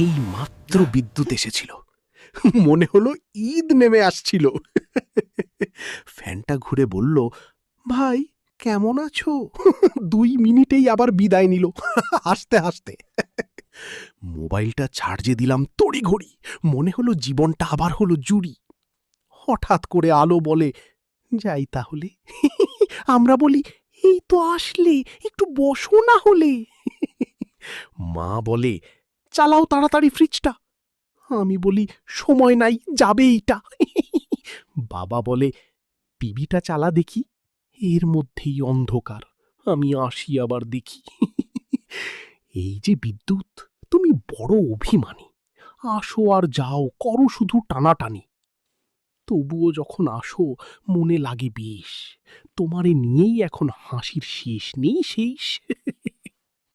এই মাত্র বিদ্যুৎ এসেছিল, মনে হলো ঈদ নেমে আসছিল। ফ্যানটা ঘুরে বলল, ভাই কেমন আছো? 2 মিনিটেই আবার বিদায় নিল হাসতে হাসতে। মোবাইলটা চার্জে দিলাম তড়িঘড়ি, মনে হলো জীবনটা আবার হলো জুড়ি। হঠাৎ করে আলো বলে, যাই তাহলে। আমরা বলি, এই তো আসলে, একটু বসো না হলে। মা বলে, চালাও তাড়াতাড়ি ফ্রিজটা। আমি বলি, সময় নাই, যাবে এইটা। বাবা বলে, টিভিটা চালা দেখি। এর মধ্যেই অন্ধকার, আমি আসি আবার দেখি। এই যে বিদ্যুৎ, তুমি বড় অভিমানী। আসো আর যাও, করো শুধু টানাটানি। তবুও যখন আসো, মনে লাগে বেশ। তোমারে নিয়েই এখন হাসির শেষ নেই শেষ।